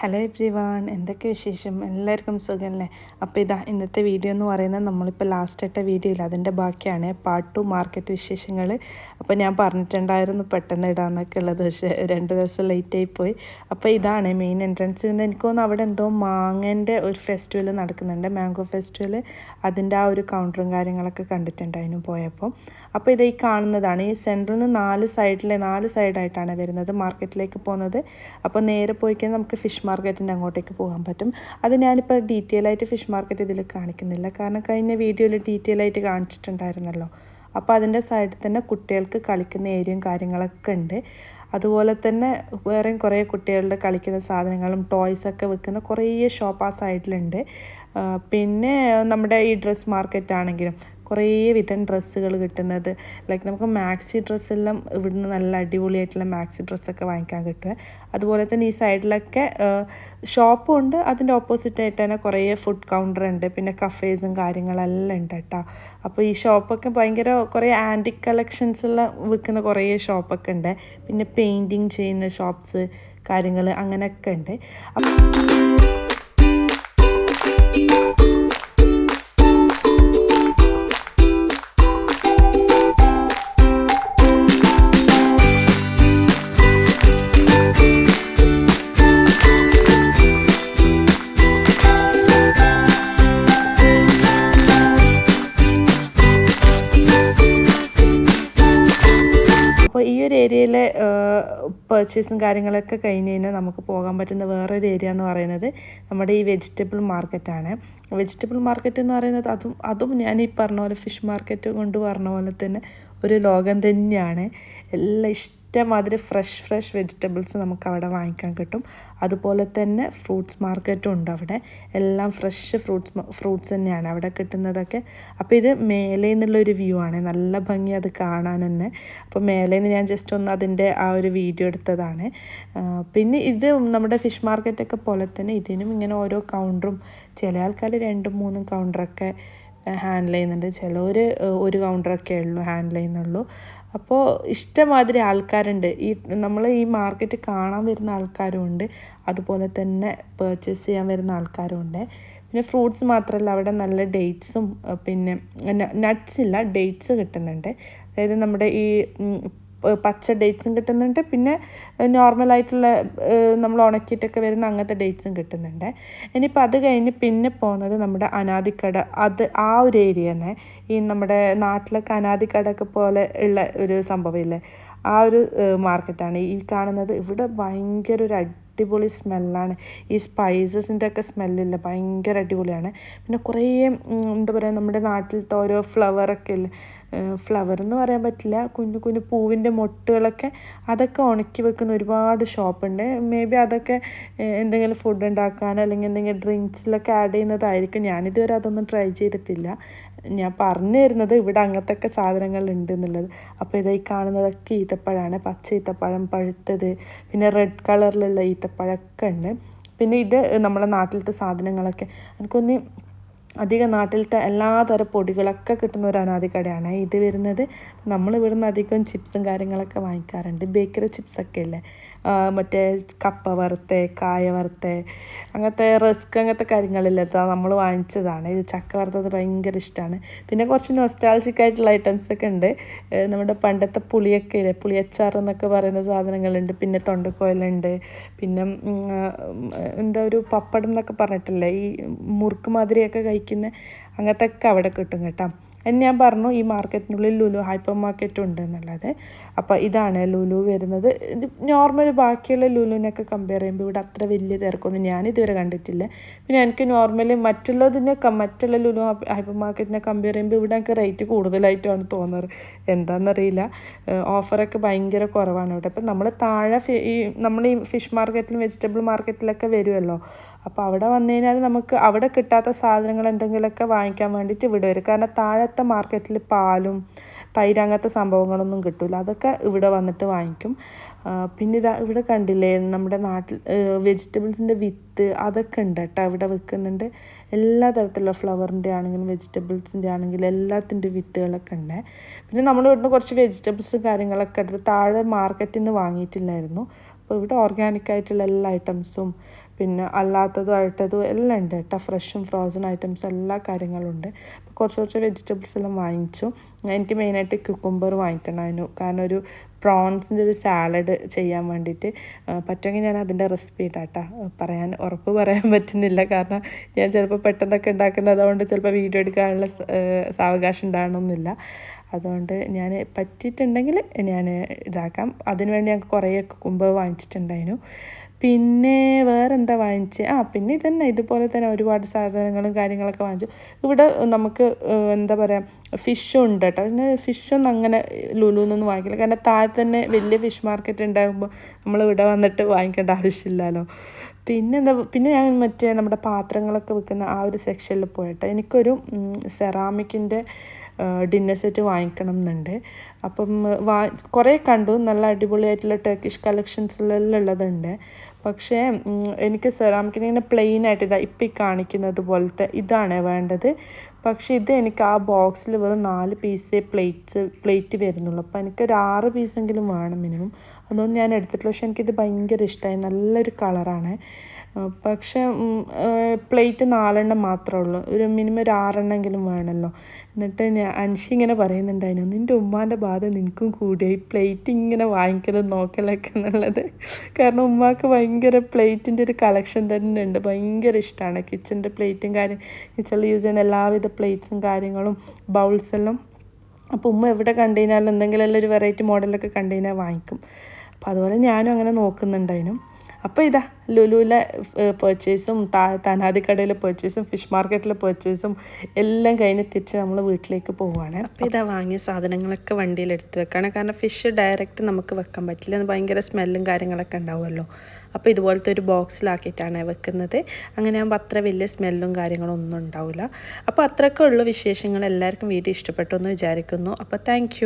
Hello everyone, എന്തൊക്കെ വിശേഷം? എല്ലാവർക്കും സുഖമല്ലേ? അപ്പോൾ ഇതാ ഇന്നത്തെ വീഡിയോ എന്ന് പറയുന്നത് നമ്മളിപ്പോൾ ലാസ്റ്റ് ഇട്ട വീഡിയോ ഇല്ല, അതിൻ്റെ ബാക്കിയാണ് പാർട്ട് 2 മാർക്കറ്റ് വിശേഷങ്ങൾ. അപ്പോൾ ഞാൻ പറഞ്ഞിട്ടുണ്ടായിരുന്നു പെട്ടെന്ന് ഇടാമെന്നൊക്കെ ഉള്ളത്, പക്ഷേ 2 ദിവസം ലേറ്റായി പോയി. അപ്പോൾ ഇതാണ് മെയിൻ എൻട്രൻസ്. എനിക്ക് തോന്നുന്നു അവിടെ എന്തോ മാങ്ങേൻ്റെ ഒരു ഫെസ്റ്റിവൽ നടക്കുന്നുണ്ട്, മാംഗോ ഫെസ്റ്റിവൽ. അതിൻ്റെ ആ ഒരു കൗണ്ടറും കാര്യങ്ങളൊക്കെ കണ്ടിട്ടുണ്ടായിരുന്നു പോയപ്പോൾ. അപ്പോൾ ഇത് ഈ കാണുന്നതാണ്, ഈ സെൻറ്ററിൽ നിന്ന് 4 സൈഡായിട്ടാണ് വരുന്നത് മാർക്കറ്റിലേക്ക് പോകുന്നത്. അപ്പോൾ നേരെ പോയി കഴിഞ്ഞാൽ നമുക്ക് ഫിഷ് മാർക്കറ്റിൻ്റെ അങ്ങോട്ടേക്ക് പോകാൻ പറ്റും. അത് ഞാനിപ്പോൾ ഡീറ്റെയിൽ ആയിട്ട് ഫിഷ് മാർക്കറ്റ് ഇതിൽ കാണിക്കുന്നില്ല, കാരണം കഴിഞ്ഞ വീഡിയോയിൽ ഡീറ്റെയിൽ ആയിട്ട് കാണിച്ചിട്ടുണ്ടായിരുന്നല്ലോ. അപ്പോൾ അതിൻ്റെ സൈഡിൽ തന്നെ കുട്ടികൾക്ക് കളിക്കുന്ന ഏരിയയും കാര്യങ്ങളൊക്കെ ഉണ്ട്. അതുപോലെ തന്നെ വേറെയും കുറേ കുട്ടികളുടെ കളിക്കുന്ന സാധനങ്ങളും ടോയ്സൊക്കെ വിൽക്കുന്ന കുറേ ഷോപ്പ് ആ സൈഡിലുണ്ട്. പിന്നെ നമ്മുടെ ഈ ഡ്രസ്സ് മാർക്കറ്റ് ആണെങ്കിലും കുറേ വിധം ഡ്രസ്സുകൾ കിട്ടുന്നത്, ലൈക്ക് നമുക്ക് മാക്സി ഡ്രസ്സെല്ലാം ഇവിടുന്ന് നല്ല അടിപൊളിയായിട്ടുള്ള മാക്സി ഡ്രസ്സൊക്കെ വാങ്ങിക്കാൻ കിട്ടുക. അതുപോലെ തന്നെ ഈ സൈഡിലൊക്കെ ഷോപ്പും ഉണ്ട്, അതിൻ്റെ ഓപ്പോസിറ്റായിട്ട് തന്നെ കുറേ ഫുഡ് കൗണ്ടർ ഉണ്ട്, പിന്നെ കഫേസും കാര്യങ്ങളെല്ലാം ഉണ്ട് കേട്ടോ. അപ്പോൾ ഈ ഷോപ്പൊക്കെ ഭയങ്കര കുറേ ആൻറ്റിക് കളക്ഷൻസെല്ലാം വിൽക്കുന്ന കുറേ ഷോപ്പൊക്കെ ഉണ്ട്. പിന്നെ പെയിൻറ്റിങ് ചെയ്യുന്ന ഷോപ്സ് കാര്യങ്ങൾ അങ്ങനെയൊക്കെ ഉണ്ട്. അപ്പോൾ ഈ ഒരു ഏരിയയിലെ പർച്ചേസും കാര്യങ്ങളൊക്കെ കഴിഞ്ഞ് കഴിഞ്ഞാൽ നമുക്ക് പോകാൻ പറ്റുന്ന വേറൊരു ഏരിയ എന്ന് പറയുന്നത് നമ്മുടെ ഈ വെജിറ്റബിൾ മാർക്കറ്റാണ്. വെജിറ്റബിൾ മാർക്കറ്റ് എന്ന് പറയുന്നത് അതും ഞാൻ ഈ പറഞ്ഞ പോലെ ഫിഷ് മാർക്കറ്റ് കൊണ്ട് പറഞ്ഞ പോലെ തന്നെ ഒരു ലോകം തന്നെയാണ്. എല്ലാം ഇഷ്ടമാതിരി ഫ്രഷ് വെജിറ്റബിൾസ് നമുക്ക് അവിടെ വാങ്ങിക്കാൻ കിട്ടും. അതുപോലെ തന്നെ ഫ്രൂട്ട്സ് മാർക്കറ്റും ഉണ്ട് അവിടെ. എല്ലാം ഫ്രഷ് ഫ്രൂട്ട്സ് തന്നെയാണ് അവിടെ കിട്ടുന്നതൊക്കെ. അപ്പോൾ ഇത് മേലെ നിന്നുള്ളൊരു വ്യൂ ആണ്, നല്ല ഭംഗി അത് കാണാൻ തന്നെ. അപ്പോൾ മേലെ നിന്ന് ഞാൻ ജസ്റ്റ് ഒന്ന് അതിൻ്റെ ആ ഒരു വീഡിയോ എടുത്തതാണ്. പിന്നെ ഇത് നമ്മുടെ ഫിഷ് മാർക്കറ്റൊക്കെ പോലെ തന്നെ ഇതിനും ഇങ്ങനെ ഓരോ കൗണ്ടറും, ചില ആൾക്കാർ 2-3 കൗണ്ടറൊക്കെ ഹാൻഡിൽ ചെയ്യുന്നുണ്ട്, ചിലർ ഒരു കൗണ്ടറൊക്കെ ഉള്ളൂ ഹാൻഡിൽ ചെയ്യുന്നുള്ളൂ. അപ്പോൾ ഇഷ്ടമാതിരി ആൾക്കാരുണ്ട്. നമ്മൾ ഈ മാർക്കറ്റ് കാണാൻ വരുന്ന ആൾക്കാരും ഉണ്ട്, അതുപോലെ തന്നെ പർച്ചേസ് ചെയ്യാൻ വരുന്ന ആൾക്കാരും ഉണ്ട്. പിന്നെ ഫ്രൂട്ട്സ് മാത്രമല്ല, അവിടെ നല്ല ഡേറ്റ്സും പിന്നെ നട്ട്സ് ഇല്ല, ഡേറ്റ്സ് കിട്ടുന്നുണ്ട്. അതായത് നമ്മുടെ ഈ പച്ച ഡേറ്റ്സും കിട്ടുന്നുണ്ട്, പിന്നെ നോർമലായിട്ടുള്ള നമ്മൾ ഉണക്കിയിട്ടൊക്കെ വരുന്ന അങ്ങനത്തെ ഡേറ്റ്സും കിട്ടുന്നുണ്ട്. ഇനിയിപ്പോൾ അത് കഴിഞ്ഞ് പിന്നെ പോകുന്നത് നമ്മുടെ അനാദിക്കട, അത് ആ ഒരു ഏരിയ തന്നെ. ഈ നമ്മുടെ നാട്ടിലൊക്കെ അനാദിക്കടയൊക്കെ പോലെ ഉള്ള ഒരു സംഭവമില്ലേ, ആ ഒരു മാർക്കറ്റാണ് ഈ കാണുന്നത്. ഇവിടെ ഭയങ്കര ഒരു അടിപൊളി സ്മെല്ലാണ്, ഈ സ്പൈസസിൻ്റെ ഒക്കെ സ്മെല്ലില്ല, ഭയങ്കര അടിപൊളിയാണ്. പിന്നെ കുറേ എന്താ പറയുക, നമ്മുടെ നാട്ടിലത്തെ ഓരോ ഫ്ലവറൊക്കെ ഇല്ലേ, ഫ്ലവർ എന്ന് പറയാൻ പറ്റില്ല, കുഞ്ഞു പൂവിൻ്റെ മൊട്ടുകളൊക്കെ, അതൊക്കെ ഉണക്കി വെക്കുന്ന ഒരുപാട് ഷോപ്പുണ്ട്. മേ ബി അതൊക്കെ എന്തെങ്കിലും ഫുഡ് ഉണ്ടാക്കാൻ അല്ലെങ്കിൽ എന്തെങ്കിലും ഡ്രിങ്ക്സിലൊക്കെ ആഡ് ചെയ്യുന്നതായിരിക്കും. ഞാനിതുവരെ അതൊന്നും ട്രൈ ചെയ്തിട്ടില്ല. ഞാൻ പറഞ്ഞു തരുന്നത് ഇവിടെ അങ്ങനത്തെ ഒക്കെ സാധനങ്ങളുണ്ട് എന്നുള്ളത്. അപ്പോൾ ഇതായി കാണുന്നതൊക്കെ ഈത്തപ്പഴമാണ്, പച്ച ഈത്തപ്പഴം, പഴുത്തത്, പിന്നെ റെഡ് കളറിലുള്ള ഈത്തപ്പഴമൊക്കെ ഉണ്ട്. പിന്നെ ഇത് നമ്മുടെ നാട്ടിലത്തെ സാധനങ്ങളൊക്കെ, എനിക്കൊന്ന് അധികം നാട്ടിലത്തെ എല്ലാതരം പൊടികളൊക്കെ കിട്ടുന്ന ഒരു അനാദിക്കടയാണ് ഇത് വരുന്നത്. നമ്മൾ ഇവിടുന്ന് അധികം ചിപ്സും കാര്യങ്ങളൊക്കെ വാങ്ങിക്കാറുണ്ട്, ബേക്കറി ചിപ്സൊക്കെ ഇല്ലേ, മറ്റേ കപ്പ വറുത്ത, കായ വറുത്ത, അങ്ങനത്തെ റസ്ക്, അങ്ങനത്തെ കാര്യങ്ങളില്ല, നമ്മൾ വാങ്ങിച്ചതാണ്. ഇത് ചക്ക വറുത്തത് ഭയങ്കര ഇഷ്ടമാണ്. പിന്നെ കുറച്ച് നൊസ്റ്റാൾജിക് ആയിട്ടുള്ള ഐറ്റംസൊക്കെ ഉണ്ട്. നമ്മുടെ പണ്ടത്തെ പുളിയൊക്കെ ഇല്ലേ, പുളിയച്ചാർ എന്നൊക്കെ പറയുന്ന സാധനങ്ങളുണ്ട്. പിന്നെ തൊണ്ടക്കോലുണ്ട്, പിന്നെ എന്താ ഒരു പപ്പടം എന്നൊക്കെ പറഞ്ഞിട്ടില്ലേ, ഈ മുറുക്ക് മാതിരിയൊക്കെ കഴിക്കുന്ന അങ്ങനത്തെ ഒക്കെ അവിടെ കിട്ടും കേട്ടോ. ഞാൻ പറഞ്ഞു ഈ മാർക്കറ്റിനുള്ളിൽ ലുലു ഹൈപ്പർ മാർക്കറ്റും ഉണ്ട് എന്നുള്ളത്. അപ്പോൾ ഇതാണ് ലുലു വരുന്നത്. നോർമൽ ബാക്കിയുള്ള ലുലുവിനൊക്കെ കമ്പയർ ചെയ്യുമ്പോൾ ഇവിടെ അത്ര വലിയ തിരക്കൊന്നും ഞാനിതുവരെ കണ്ടിട്ടില്ല. പിന്നെ എനിക്ക് നോർമലി മറ്റുള്ള ലുലു ഹൈപ്പർ മാർക്കറ്റിനെ കമ്പയർ ചെയ്യുമ്പോൾ ഇവിടെ എനിക്ക് റേറ്റ് കൂടുതലായിട്ടാണ് തോന്നാറ്, എന്താണെന്നറിയില്ല. ഓഫറൊക്കെ ഭയങ്കര കുറവാണ് ഇവിടെ. അപ്പം നമ്മൾ താഴെ നമ്മൾ ഈ ഫിഷ് മാർക്കറ്റിലും വെജിറ്റബിൾ മാർക്കറ്റിലൊക്കെ വരുമല്ലോ, അപ്പോൾ അവിടെ വന്നു കഴിഞ്ഞാൽ നമുക്ക് അവിടെ കിട്ടാത്ത സാധനങ്ങൾ എന്തെങ്കിലുമൊക്കെ വാങ്ങിക്കാൻ വേണ്ടിയിട്ട് ഇവിടെ വരും. കാരണം താഴത്തെ മാർക്കറ്റിൽ പാലും തൈര് അങ്ങനത്തെ സംഭവങ്ങളൊന്നും കിട്ടില്ല, അതൊക്കെ ഇവിടെ വന്നിട്ട് വാങ്ങിക്കും. പിന്നെ ഇവിടെ കണ്ടില്ലേ നമ്മുടെ നാട്ടിൽ വെജിറ്റബിൾസിൻ്റെ വിത്ത്, അതൊക്കെ ഉണ്ട് കേട്ടോ ഇവിടെ വിൽക്കുന്നുണ്ട്. എല്ലാ തരത്തിലുള്ള ഫ്ലവറിൻ്റെ ആണെങ്കിലും വെജിറ്റബിൾസിൻ്റെ ആണെങ്കിലും എല്ലാത്തിൻ്റെ വിത്തുകളൊക്കെ ഉണ്ട്. പിന്നെ നമ്മൾ ഇവിടുന്ന് കുറച്ച് വെജിറ്റബിൾസും കാര്യങ്ങളൊക്കെ എടുത്ത് താഴെ മാർക്കറ്റിൽ നിന്ന് വാങ്ങിയിട്ടില്ലായിരുന്നു. അപ്പോൾ ഇവിടെ ഓർഗാനിക്കായിട്ടുള്ള എല്ലാ ഐറ്റംസും പിന്നെ അല്ലാത്തതുമായിട്ടതും എല്ലാം ഉണ്ട് കേട്ടോ. ഫ്രഷും ഫ്രോസൺ ഐറ്റംസ് എല്ലാ കാര്യങ്ങളും ഉണ്ട്. അപ്പോൾ കുറച്ച് വെജിറ്റബിൾസ് എല്ലാം വാങ്ങിച്ചു. എനിക്ക് മെയിനായിട്ട് കുക്കുംബർ വാങ്ങിക്കണമായിരുന്നു, കാരണം ഒരു പ്രോൺസിൻ്റെ ഒരു സാലഡ് ചെയ്യാൻ വേണ്ടിയിട്ട്. പറ്റുമെങ്കിൽ ഞാൻ അതിൻ്റെ റെസിപ്പി ഇട്ടാട്ടാ. ഉറപ്പ് പറയാൻ പറ്റുന്നില്ല, കാരണം ഞാൻ ചിലപ്പോൾ പെട്ടെന്നൊക്കെ ഉണ്ടാക്കുന്നത്, അതുകൊണ്ട് ചിലപ്പോൾ വീഡിയോ എടുക്കാനുള്ള സാവകാശം ഉണ്ടാകണമെന്നില്ല. അതുകൊണ്ട് ഞാൻ പറ്റിയിട്ടുണ്ടെങ്കിൽ ഞാൻ ഇതാക്കാം. അതിനുവേണ്ടി ഞങ്ങൾക്ക് കുറേ കുക്കുംബർ വാങ്ങിച്ചിട്ടുണ്ടായിരുന്നു. പിന്നെ വേറെ എന്താ വാങ്ങിച്ച്, പിന്നെ ഇതന്നെ ഇതുപോലെ തന്നെ ഒരുപാട് സാധനങ്ങളും കാര്യങ്ങളൊക്കെ വാങ്ങിച്ചു. ഇവിടെ നമുക്ക് എന്താ പറയുക, ഫിഷും ഉണ്ട് കേട്ടോ. പിന്നെ ഫിഷൊന്നും അങ്ങനെ ലുലുന്നൊന്നും വാങ്ങിക്കില്ല, കാരണം താഴെ തന്നെ വലിയ ഫിഷ് മാർക്കറ്റ് ഉണ്ടാകുമ്പോൾ നമ്മൾ ഇവിടെ വന്നിട്ട് വാങ്ങിക്കേണ്ട ആവശ്യമില്ലല്ലോ. പിന്നെ ഞാൻ നമ്മുടെ പാത്രങ്ങളൊക്കെ വെക്കുന്ന ആ ഒരു സെക്ഷനിൽ പോയിട്ട് എനിക്കൊരു സെറാമിക്കിൻ്റെ ഡിന്നർ സെറ്റ് വാങ്ങിക്കണം എന്നുണ്ട്. അപ്പം കുറേ കണ്ടു, നല്ല അടിപൊളിയായിട്ടുള്ള ടർക്കിഷ് കളക്ഷൻസിലെല്ലാം ഉള്ളതുണ്ട്. പക്ഷേ എനിക്ക് സെറാമിക്കിന് ഇങ്ങനെ പ്ലെയിൻ ആയിട്ട് ഇപ്പം കാണിക്കുന്നത് പോലത്തെ ഇതാണ് വേണ്ടത്. പക്ഷേ ഇത് എനിക്ക് ആ ബോക്സിൽ വെറും 4 പീസേ പ്ലേറ്റ് വരുന്നുള്ളൂ. അപ്പോൾ എനിക്കൊരു 6 പീസെങ്കിലും വേണം മിനിമം. അതുകൊണ്ട് ഞാൻ എടുത്തിട്ടില്ല. പക്ഷേ എനിക്കിത് ഭയങ്കര ഇഷ്ടമായി, നല്ലൊരു കളറാണ്. പക്ഷേ പ്ലേറ്റ് 4 മാത്രമേ ഉള്ളൂ, ഒരു മിനിമം ഒരു 6 വേണമല്ലോ. എന്നിട്ട് അൻഷി ഇങ്ങനെ പറയുന്നുണ്ടായിരുന്നു, നിൻ്റെ ഉമ്മാൻ്റെ ബാധ നിനക്കും കൂടിയായി പ്ലേറ്റ് ഇങ്ങനെ വാങ്ങിക്കലും നോക്കലൊക്കെ എന്നുള്ളത്. കാരണം ഉമ്മാക്ക് ഭയങ്കര പ്ലേറ്റിൻ്റെ ഒരു കളക്ഷൻ തന്നെ ഉണ്ട്, ഭയങ്കര ഇഷ്ടമാണ് കിച്ചൻ്റെ പ്ലേറ്റും കിച്ചണിൽ യൂസ് ചെയ്യുന്ന എല്ലാവിധ പ്ലേറ്റ്സും കാര്യങ്ങളും ബൗൾസെല്ലാം. അപ്പോൾ ഉമ്മ എവിടെ കണ്ടു കഴിഞ്ഞാലും എന്തെങ്കിലും ഒരു വെറൈറ്റി മോഡലൊക്കെ കണ്ടു കഴിഞ്ഞാൽ വാങ്ങിക്കും. അപ്പോൾ അതുപോലെ ഞാനും അങ്ങനെ നോക്കുന്നുണ്ടായിരുന്നു. അപ്പോൾ ഇതാ ലുലുവിലെ പർച്ചേസും തനാദിക്കടയിലെ പർച്ചേസും ഫിഷ് മാർക്കറ്റിലെ പർച്ചേസും എല്ലാം കഴിഞ്ഞ് തിരിച്ച് നമ്മൾ വീട്ടിലേക്ക് പോവുകയാണ്. അപ്പോൾ ഇതാ വാങ്ങിയ സാധനങ്ങളൊക്കെ വണ്ടിയിൽ എടുത്ത് വെക്കുകയാണ്, കാരണം ഫിഷ് ഡയറക്റ്റ് നമുക്ക് വെക്കാൻ പറ്റില്ല, അത് ഭയങ്കര സ്മെല്ലും കാര്യങ്ങളൊക്കെ ഉണ്ടാവുമല്ലോ. അപ്പോൾ ഇതുപോലത്തെ ഒരു ബോക്സിലാക്കിയിട്ടാണ് വെക്കുന്നത്. അങ്ങനെ ആകുമ്പോൾ അത്ര വലിയ സ്മെല്ലും കാര്യങ്ങളും ഒന്നും ഉണ്ടാവില്ല. അപ്പോൾ അത്രയൊക്കെ ഉള്ള വിശേഷങ്ങൾ. എല്ലാവർക്കും വീഡിയോ ഇഷ്ടപ്പെട്ടു എന്ന് വിചാരിക്കുന്നു. അപ്പോൾ താങ്ക്